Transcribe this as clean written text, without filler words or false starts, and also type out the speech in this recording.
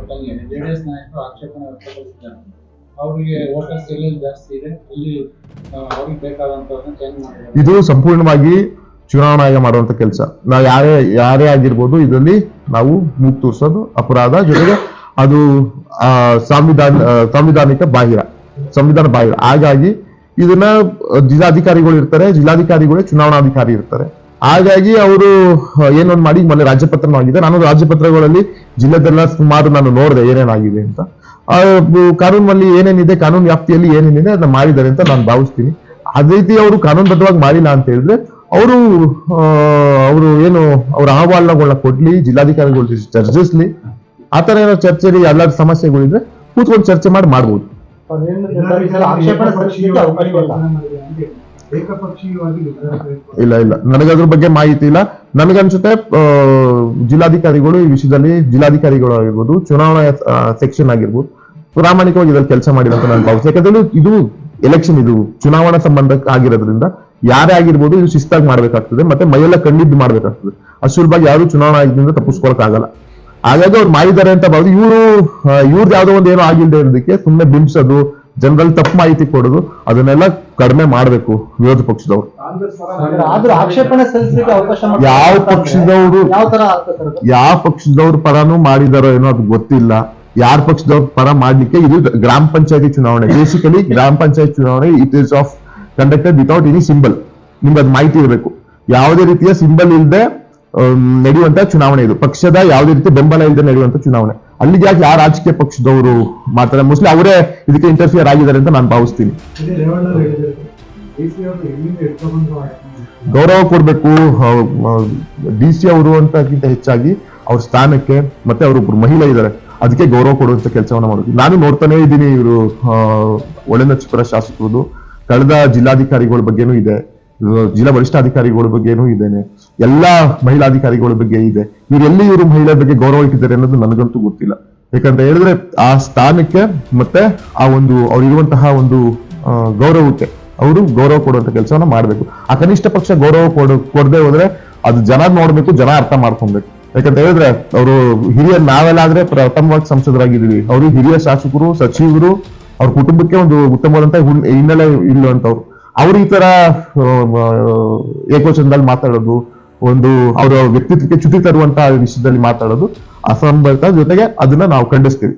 ಪಟ್ಟಂಗೆ JDS ನಾಯಕರು ಆಕ್ಷೇಪಣೆ ವ್ಯಕ್ತಪಡಿಸಿದ್ದಾರೆ. ಅವರಿಗೆ ವೋಟರ್ಸ್ ಎಲ್ಲಿ ಜಾಸ್ತಿ ಇದೆ, ಇಲ್ಲಿ ಅವ್ರಿಗೆ ಬೇಕಾದಂತವ್ರನ್ನ ಚೇಂಜ್ ಮಾಡಿದ್ದಾರೆ. ಇದು ಸಂಪೂರ್ಣವಾಗಿ ಚುನಾವಣಾ ಆಯೋಗ ಮಾಡುವಂತ ಕೆಲಸ. ನಾವು ಯಾರೇ ಆಗಿರ್ಬೋದು, ನಾವು ಮೂಗು ತೋರಿಸೋದು ಅಪರಾಧ, ಜೊತೆಗೆ ಅದು ಸಂವಿಧಾನ ಬಾಹಿರ. ಹಾಗಾಗಿ ಇದನ್ನ ಜಿಲ್ಲಾಧಿಕಾರಿಗಳು ಇರ್ತಾರೆ, ಜಿಲ್ಲಾಧಿಕಾರಿಗಳೇ ಚುನಾವಣಾಧಿಕಾರಿ ಇರ್ತಾರೆ. ಹಾಗಾಗಿ ಅವರು ಏನೊಂದು ಮಾಡಿ ಮೊನ್ನೆ ರಾಜ್ಯಪತ್ರನೂ ಆಗಿದೆ. ನಾನು ರಾಜ್ಯಪತ್ರಗಳಲ್ಲಿ ಜಿಲ್ಲೆದೆಲ್ಲ ಸುಮಾರು ನಾನು ನೋಡಿದೆ ಏನೇನಾಗಿದೆ ಅಂತ. ಕಾನೂನಲ್ಲಿ ಏನೇನಿದೆ, ಕಾನೂನು ವ್ಯಾಪ್ತಿಯಲ್ಲಿ ಏನೇನಿದೆ ಅದನ್ನ ಮಾಡಿದ್ದಾರೆ ಅಂತ ನಾನು ಭಾವಿಸ್ತೀನಿ. ಅದೇ ರೀತಿ ಅವರು ಕಾನೂನುಬದ್ಧವಾಗಿ ಮಾಡಿಲ್ಲ ಅಂತ ಹೇಳಿದ್ರೆ ಅವರು ಏನು ಅವ್ರ ಅಹವಾಲುಗಳನ್ನ ಕೊಡ್ಲಿ, ಜಿಲ್ಲಾಧಿಕಾರಿಗಳು ಚರ್ಚಿಸ್ಲಿ. ಆತರ ಏನೋ ಚರ್ಚೆಲಿ ಎಲ್ಲರ ಸಮಸ್ಯೆಗಳಿದ್ರೆ ಕೂತ್ಕೊಂಡು ಚರ್ಚೆ ಮಾಡ್ಬೋದು. ಇಲ್ಲ, ನನಗದ್ರ ಬಗ್ಗೆ ಮಾಹಿತಿ ಇಲ್ಲ. ನನಗನ್ಸುತ್ತೆ ಜಿಲ್ಲಾಧಿಕಾರಿಗಳು ಈ ವಿಷಯದಲ್ಲಿ, ಜಿಲ್ಲಾಧಿಕಾರಿಗಳು ಆಗಿರ್ಬೋದು, ಚುನಾವಣಾ ಸೆಕ್ಷನ್ ಆಗಿರ್ಬೋದು, ಪ್ರಾಮಾಣಿಕವಾಗಿ ಇದ್ರಲ್ಲಿ ಕೆಲಸ ಮಾಡಿಲ್ಲ ಅಂತ ನಾನು ಭಾವಿಸ್ತೀನಿ. ಯಾಕಂದ್ರೆ ಇದು ಎಲೆಕ್ಷನ್, ಇದು ಚುನಾವಣಾ ಸಂಬಂಧಕ್ಕೆ ಆಗಿರೋದ್ರಿಂದ ಯಾರೇ ಆಗಿರ್ಬೋದು ಇದು ಶಿಸ್ತಾಗಿ ಮಾಡ್ಬೇಕಾಗ್ತದೆ, ಮತ್ತೆ ಮೈಯೆಲ್ಲ ಕಣ್ಣಿದ್ದು ಮಾಡ್ಬೇಕಾಗ್ತದೆ. ಅಸುಲಭವಾಗಿ ಯಾರು ಚುನಾವಣಾ ಆಯೋಗದಿಂದ ತಪ್ಪಿಸ್ಕೊಳಕ್ ಆಗಲ್ಲ. ಹಾಗಾಗಿ ಅವ್ರು ಮಾಡಿದ್ದಾರೆ ಅಂತ ಭಾವಿಸಿ ಇವ್ರದ್ದು ಯಾವ್ದೋ ಒಂದು ಏನೋ ಆಗಿಲ್ಲದೆ ಇರೋದಕ್ಕೆ ಸುಮ್ಮನೆ ಬಿಂಬಿಸೋದು, ಜನರಲ್ಲಿ ತಪ್ಪು ಮಾಹಿತಿ ಕೊಡೋದು, ಅದನ್ನೆಲ್ಲ ಕಡಿಮೆ ಮಾಡ್ಬೇಕು ವಿರೋಧ ಪಕ್ಷದವ್ರು. ಯಾವ ಪಕ್ಷದವ್ರ ಪರನೂ ಮಾಡಿದಾರೋ ಏನೋ ಅದು ಗೊತ್ತಿಲ್ಲ. ಯಾರ ಪಕ್ಷದವ್ರ ಪರ ಮಾಡ್ಲಿಕ್ಕೆ, ಇದು ಗ್ರಾಮ ಪಂಚಾಯತಿ ಚುನಾವಣೆ. ಬೇಸಿಕಲಿ ಗ್ರಾಮ ಪಂಚಾಯತ್ ಚುನಾವಣೆ it is of conducted without any symbol. ನಿಮ್ಗೆ ಅದು ಮಾಹಿತಿ ಇರಬೇಕು. ಯಾವುದೇ ರೀತಿಯ ಸಿಂಬಲ್ ಇಲ್ಲದೆ ನಡೆಯುವಂತ ಚುನಾವಣೆ ಇದು. ಪಕ್ಷದ ಯಾವುದೇ ರೀತಿ ಬೆಂಬಲ ಇಲ್ಲದೆ ನಡೆಯುವಂತ ಚುನಾವಣೆ. ಅಲ್ಲಿಗೆ ಯಾಕೆ ಯಾವ ರಾಜಕೀಯ ಪಕ್ಷದವರು ಮಾಡ್ತಾರೆ, ಮೋಸ್ಟ್ಲಿ ಅವರೇ ಇದಕ್ಕೆ ಇಂಟರ್ಫಿಯರ್ ಆಗಿದ್ದಾರೆ ಅಂತ ನಾನು ಭಾವಿಸ್ತೀನಿ. ಗೌರವ ಕೊಡ್ಬೇಕು ಡಿಸಿ ಅವರು ಅಂತಕ್ಕಿಂತ ಹೆಚ್ಚಾಗಿ ಅವ್ರ ಸ್ಥಾನಕ್ಕೆ, ಮತ್ತೆ ಅವರೊಬ್ರು ಮಹಿಳೆ ಇದ್ದಾರೆ, ಅದಕ್ಕೆ ಗೌರವ ಕೊಡುವಂತ ಕೆಲಸವನ್ನ ಮಾಡೋದು. ನಾನು ನೋಡ್ತಾನೆ ಇದ್ದೀನಿ. ಇವರು ಒಳನಚಿಪುರ ಶಾಸಕರು ಕಳೆದ ಜಿಲ್ಲಾಧಿಕಾರಿಗಳ ಬಗ್ಗೆನೂ ಇದೆ, ಜಿಲ್ಲಾ ವರಿಷ್ಠಾಧಿಕಾರಿಗಳ ಬಗ್ಗೆನೂ ಇದ್ದೇನೆ, ಎಲ್ಲಾ ಮಹಿಳಾಧಿಕಾರಿಗಳ ಬಗ್ಗೆ ಇದೆ. ಇವರು ಮಹಿಳೆಯ ಬಗ್ಗೆ ಗೌರವ ಇಟ್ಟಿದ್ದಾರೆ ಅನ್ನೋದು ನನಗಂತೂ ಗೊತ್ತಿಲ್ಲ. ಯಾಕಂತ ಹೇಳಿದ್ರೆ ಆ ಸ್ಥಾನಕ್ಕೆ ಮತ್ತೆ ಆ ಒಂದು ಅವ್ರಿರುವಂತಹ ಒಂದು ಗೌರವಕ್ಕೆ ಅವರು ಗೌರವ ಕೊಡುವಂತ ಕೆಲಸವನ್ನ ಮಾಡ್ಬೇಕು. ಆ ಕನಿಷ್ಠ ಪಕ್ಷ ಗೌರವ ಕೊಡದೆ ಹೋದ್ರೆ ಅದು ಜನ ನೋಡ್ಬೇಕು, ಜನ ಅರ್ಥ ಮಾಡ್ಕೊಬೇಕು. ಯಾಕಂತ ಹೇಳಿದ್ರೆ ಅವರು ನಾವೆಲ್ಲಾದ್ರೆ ಪ್ರಥಮವಾಗಿ ಸಂಸದರಾಗಿದ್ದೀವಿ, ಅವರು ಹಿರಿಯ ಶಾಸಕರು, ಸಚಿವರು, ಅವ್ರ ಕುಟುಂಬಕ್ಕೆ ಒಂದು ಉತ್ತಮವಾದಂತ ಹಿನ್ನೆಲೆ ಇಲ್ಲುವಂತವ್ರು. ಅವ್ರು ಈ ತರ ಏಕವಚನದಲ್ಲಿ ಮಾತಾಡೋದು, ಒಂದು ಅವರ ವ್ಯಕ್ತಿತ್ವಕ್ಕೆ ಚ್ಯುತಿ ತರುವಂತಹ ವಿಷಯದಲ್ಲಿ ಮಾತಾಡೋದು ಅಸಂಬದ್ಧ. ಜೊತೆಗೆ ಅದನ್ನ ನಾವು ಖಂಡಿಸ್ತೀವಿ.